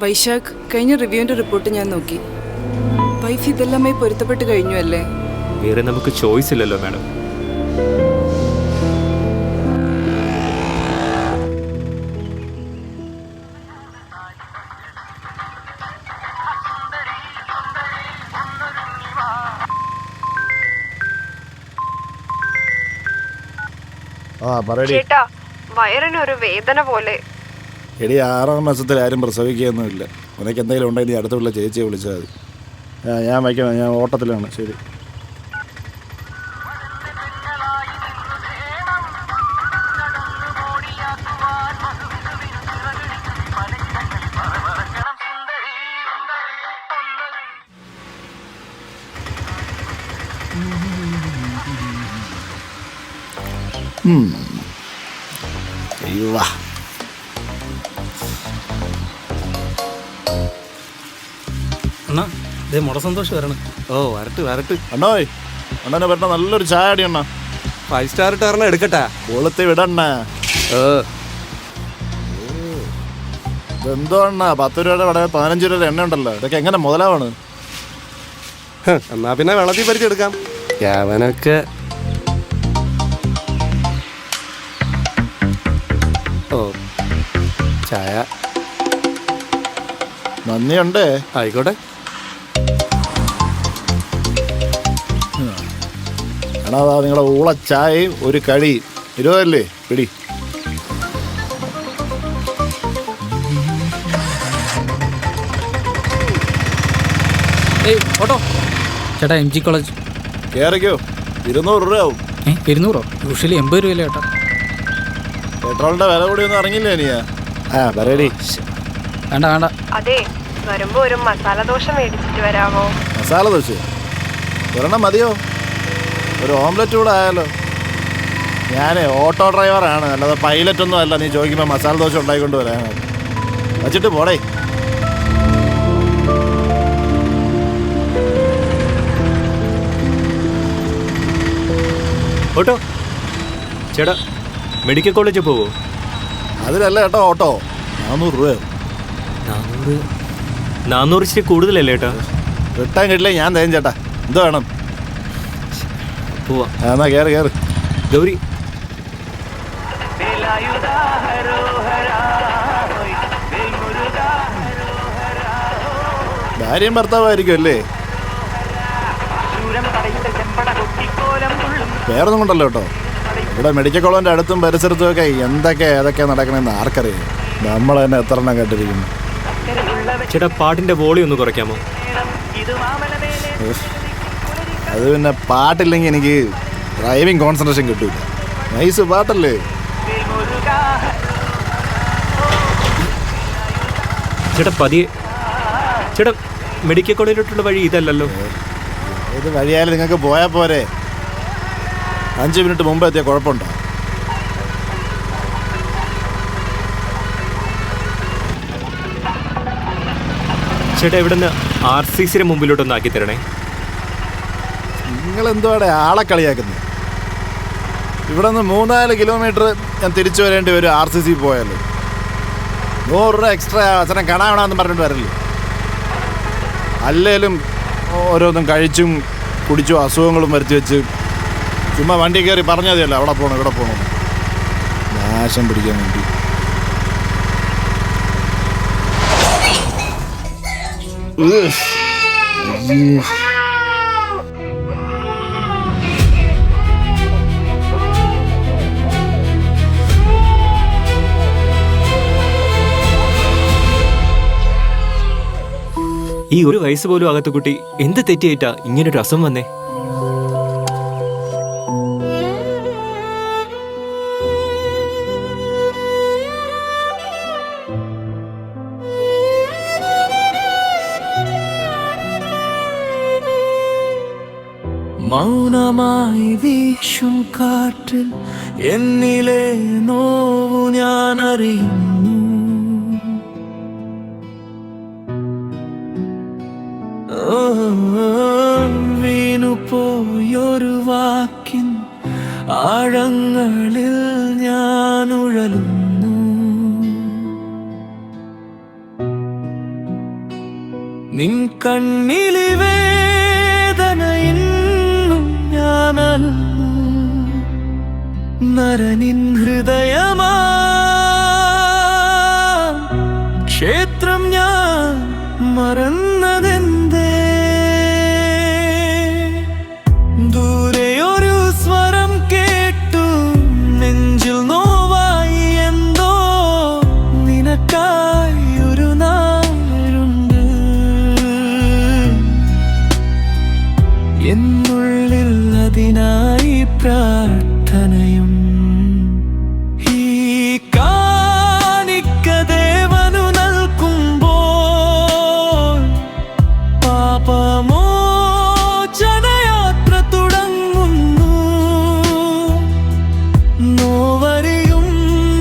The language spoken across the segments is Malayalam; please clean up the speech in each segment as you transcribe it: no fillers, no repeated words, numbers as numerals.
വൈശാഖ്, കഴിഞ്ഞ റിവ്യൂവിന്റെ റിപ്പോർട്ട് ഞാൻ നോക്കി. വൈഫ് ഇതെല്ലാമായി പൊരുത്തപ്പെട്ട് കഴിഞ്ഞു അല്ലേ? വേറെ നമുക്ക് ചോയ്സ് ഇല്ലല്ലോ മാഡം. ചേട്ടാ, വയറിനൊരു വേദന പോലെ. എടി 6 മാസത്തിൽ ആരും പ്രസവിക്കുകയൊന്നുമില്ല. നിനക്ക് എന്തെങ്കിലും ഉണ്ടെങ്കിൽ നീ അടുത്തുള്ള ചേച്ചിയെ വിളിച്ചാൽ മതി. ഞാൻ വയ്ക്കണം, ഞാൻ ഓട്ടത്തിലാണ്. ശരി. അയ്യോ അണ്ണാ, ഇതേ മുട സന്തോഷം വരണം. ഓ വരട്ട് വരട്ട്. അണ്ണോയ്, അണ്ണനെ പറ്റ നല്ലൊരു ചായ അടി അണ്ണ. 5 സ്റ്റാർ ഇട്ടാരണം എടുക്കട്ടാ. കൊളുത്തി വിടണ്ണ. എന്തോ അണ്ണ 10 രൂപയുടെ വട 15 രൂപയുടെ എണ്ണ ഉണ്ടല്ലോ. ഇതൊക്കെ എങ്ങനെ മുതലാവാണ്? എന്നാ പിന്നെ വെള്ളത്തിൽ പരിച്ചെടുക്കാം. അവനൊക്കെ ഓ ചായ നന്ദിയുണ്ടേ. ആയിക്കോട്ടെ. എടാ, നിങ്ങളെ ഊളച്ചായയും ഒരു കടി 20 അല്ലേ? പിടി. ഓട്ടോ ചേട്ടാ, MG കോളേജ് കേറിക്കോ. 200 രൂപയാവും. 200? യൂഷ്വലി 80 രൂപയല്ലേ ചേട്ടാ? പെട്രോളിന്റെ വില കൂടി ഒന്നും അറിഞ്ഞില്ലേ നീ? പറയടി. വേണ്ട വേണ്ട. അതെ, വരുമ്പോ ഒരു മസാല ദോശ മേടിച്ചിട്ട് വരാമോ? മസാല ദോശ ഒരെണ്ണം മതിയോ? ഒരു ഓംലെറ്റ് കൂടെ ആയാലോ? ഞാൻ ഓട്ടോ ഡ്രൈവറാണ്, അല്ലാതെ പൈലറ്റൊന്നും അല്ല. നീ ചോദിക്കുമ്പോൾ മസാല ദോശ ഉണ്ടായിക്കൊണ്ട് വരാനാണ്. വച്ചിട്ട് പോടേ. ഓട്ടോ ചേട്ടാ, മെഡിക്കൽ കോളേജിൽ പോവോ? അതിലല്ല ചേട്ടാ ഓട്ടോ. 400 രൂപയാവും. 400 ഇച്ചിരി കൂടുതലല്ലേ ചേട്ടാ? റിട്ടേൺ കിട്ടില്ലേ ഞാൻ തേൻ ചേട്ടാ. എന്തോ വേണം? പോവാ. എന്നാ കയറി കയറി. ഗൗരി, ഭാര്യയും ഭർത്താവായിരിക്കും അല്ലേ? വേറൊന്നും കൊണ്ടല്ലോ കേട്ടോ. ഇവിടെ മെഡിക്കൽ കോളേജിൻ്റെ അടുത്തും പരിസരത്തും ഒക്കെ എന്തൊക്കെ ഏതൊക്കെ നടക്കണമെന്ന് ആർക്കറിയാം. നമ്മൾ തന്നെ എത്ര എണ്ണം കേട്ടിരിക്കുന്നു. ചേട്ടാ പാട്ടിന്റെ വോളിയം ഒന്ന് കുറയ്ക്കാമോ? അത് പിന്നെ പാട്ടില്ലെങ്കിൽ എനിക്ക് ഡ്രൈവിംഗ് കോൺസെൻട്രേഷൻ കിട്ടൂല. നൈസ് പാട്ടല്ലേ? ചേട്ടാ പതിയെ. ചേട്ടാ, മെഡിക്കൽ കോളേജിലോട്ടുള്ള വഴി ഇതല്ലല്ലോ. ഏത് വഴിയായാലും നിങ്ങൾക്ക് പോയാൽ പോരെ? 5 മിനിറ്റ് മുമ്പ് എത്തിയ കുഴപ്പമുണ്ടോ? ചേട്ടാ, ഇവിടുന്ന് RCCയുടെ മുമ്പിലോട്ടൊന്ന് ആക്കി തരണേ. നിങ്ങളെന്തോടെ ആളെ കളിയാക്കുന്നത്? ഇവിടെ നിന്ന് 3-4 കിലോമീറ്റർ ഞാൻ തിരിച്ചു വരേണ്ടി വരും. RCC പോയാലും 100 രൂപ എക്സ്ട്രാ അവസരം കാണാമെന്ന് പറഞ്ഞിട്ട് വരല്ലേ? അല്ലേലും ഓരോന്നും കഴിച്ചും കുടിച്ചും അസുഖങ്ങളും വരുത്തി വെച്ച് ചുമ്മാ വണ്ടി കയറി പറഞ്ഞാൽ മതിയല്ലോ അവിടെ പോകണം ഇവിടെ പോകണം. നാശം പിടിക്കാൻ വേണ്ടി. ഈ 1 വയസ്സ് പോലും ആകാത്ത കുട്ടി എന്ത് തെറ്റിയായിട്ടാ ഇങ്ങനൊരു അസുഖം വന്നേ? മൗനമായി വീശും കാറ്റിൽ എന്നിലെ നോവു ഞാൻ അറിയുന്നു. വീണുപോയൊരു വാക്കിൻ ആഴങ്ങളിൽ ഞാൻ ഉഴലുന്നു. നിൻ കണ്ണിലെ വേദന ഇന്നും ഞാനറിഞ്ഞു. നരനിൻ ഹൃദയമാ ക്ഷേത്രം ഞാൻ മറന്നതെന്തേ? ദൂരെയൊരു സ്വരം കേട്ടു, നെഞ്ചിൽ നോവായി എന്തോ. നിനക്കായി ഒരു നാളുണ്ട്, എന്നുള്ളിൽ അതിനായി പ്രാർത്ഥനയും. ഈ കാണിക്ക ദേവനു നൽകുമ്പോൾ പാപമോചനയാത്ര തുടങ്ങുന്നു. നോവറിയും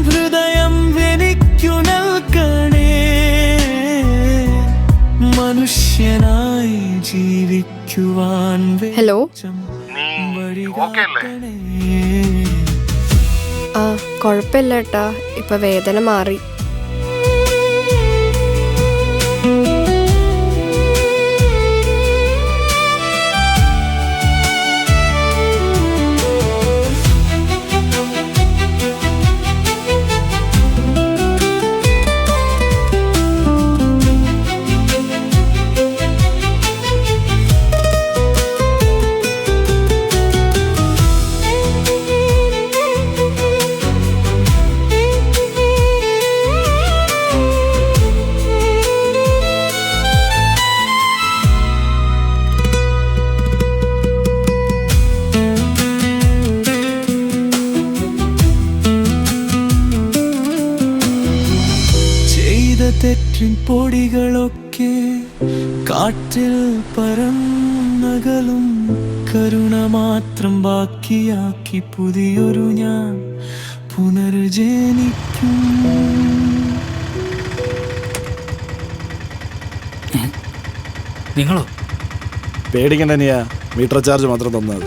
ഹൃദയം എനിക്കു നൽകണേ, മനുഷ്യനായി ജീവിക്കുവാൻ ഹലോ. വഴികാട്ടണേ. ആ കുഴപ്പമില്ല ഏട്ടാ, ഇപ്പൊ വേദന മാറി. തെറ്റിൻ പൊടികളൊക്കെ കാറ്റിൽ പറന്നകലും. കരുണ മാത്രം ബാക്കിയാക്കി പുതിയൊരു ഞാൻ പുനർജനിക്കും. നിങ്ങളോ? പേടിക്കണ്ട നീയാ, മീറ്റർ ചാർജ് മാത്രം തന്നത്.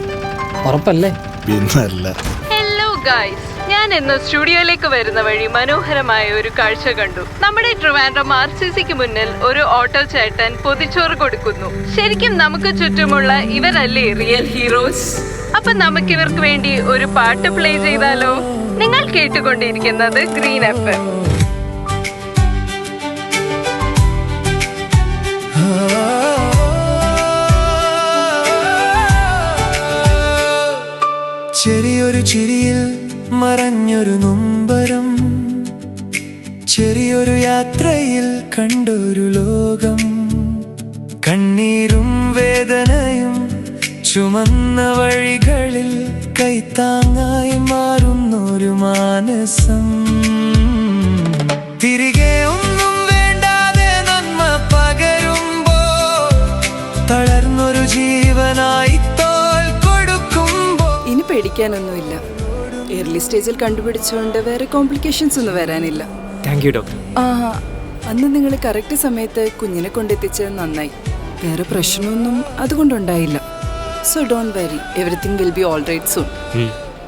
ഉറപ്പല്ലേ? പിന്നല്ല. ഹലോ ഗൈസ്, ഞാൻ ഇന്ന് സ്റ്റുഡിയോയിലേക്ക് വരുന്ന വഴി മനോഹരമായ ഒരു കാഴ്ച കണ്ടു. നമ്മുടെ ട്രിവാൻഡ്രം RCCക്ക് മുന്നിൽ ഒരു ഓട്ടോ ചേട്ടൻ പൊതിച്ചോറ് കൊടുക്കുന്നു. ശരിക്കും നമുക്ക് ചുറ്റുമുള്ള ഇവരല്ലേ റിയൽ ഹീറോസ്? അപ്പൊ നമുക്ക് ഇവർക്ക് വേണ്ടി ഒരു പാട്ട് പ്ലേ ചെയ്താലോ? നിങ്ങൾ കേട്ടുകൊണ്ടിരിക്കുന്നത് ഗ്രീൻ FM. ചെറിയൊരു ചിരിയിൽ മറഞ്ഞൊരു നൊമ്പരം, ചെറിയൊരു യാത്രയിൽ കണ്ടൊരു ലോകം. കണ്ണീരും വേദനയും ചുമന്ന വഴികളിൽ കൈത്താങ്ങായി മാറുന്നൊരു മാനസം. തിരികെ ഒന്നും വേണ്ടാതെ നന്മ പകരുമ്പോൾ തളർന്നൊരു ജീവനായി തോൽ കൊടുക്കുമ്പോൾ. ഇനി പേടിക്കാനൊന്നുമില്ല. എർലി സ്റ്റേജിൽ കണ്ടുപിടിച്ചുകൊണ്ട് വേറെ കോംപ്ലിക്കേഷൻസ് ഒന്നും വരാനില്ല. Thank you doctor. ആ അന്ന് നിങ്ങൾ കറക്റ്റ് സമയത്ത് കുഞ്ഞിനെ കൊണ്ടെത്തിച്ചത് നന്നായി. വേറെ പ്രശ്നമൊന്നും അതുകൊണ്ടുണ്ടായില്ല. So don't worry, everything will be all right soon.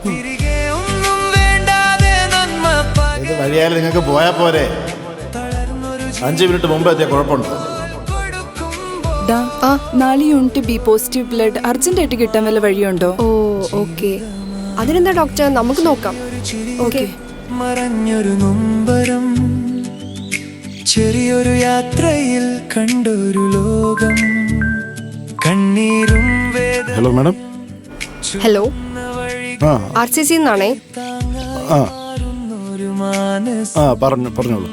തിരികെ ഒന്നും വേണ്ടാതെ നന്മ ഇത് വഴിയായാലും നിങ്ങൾക്ക് പോയാൽ പോരെ. 5 മിനിറ്റ് മുമ്പ് എത്തിയ കുഴപ്പമുണ്ടോ? ഡാ 4 യൂണിറ്റ് ബി പോസിറ്റീവ് ബ്ലഡ് അർജന്റായിട്ട് കിട്ടാൻ വല്ല വഴിയുണ്ടോ? ഓ ഓക്കെ, അതിനെന്താ ഡോക്ടർ, നമുക്ക് നോക്കാം. ഓക്കെ. മറഞ്ഞൊരു നൊമ്പരം, ചെറിയൊരു യാത്രയിൽ കണ്ടൊരു ലോകം. കണ്ണീരും വേദന. Hello madam. ഹലോ, ആ RCC എന്നാണേ. ആ ഒരു മാനസം. പറഞ്ഞോളൂ.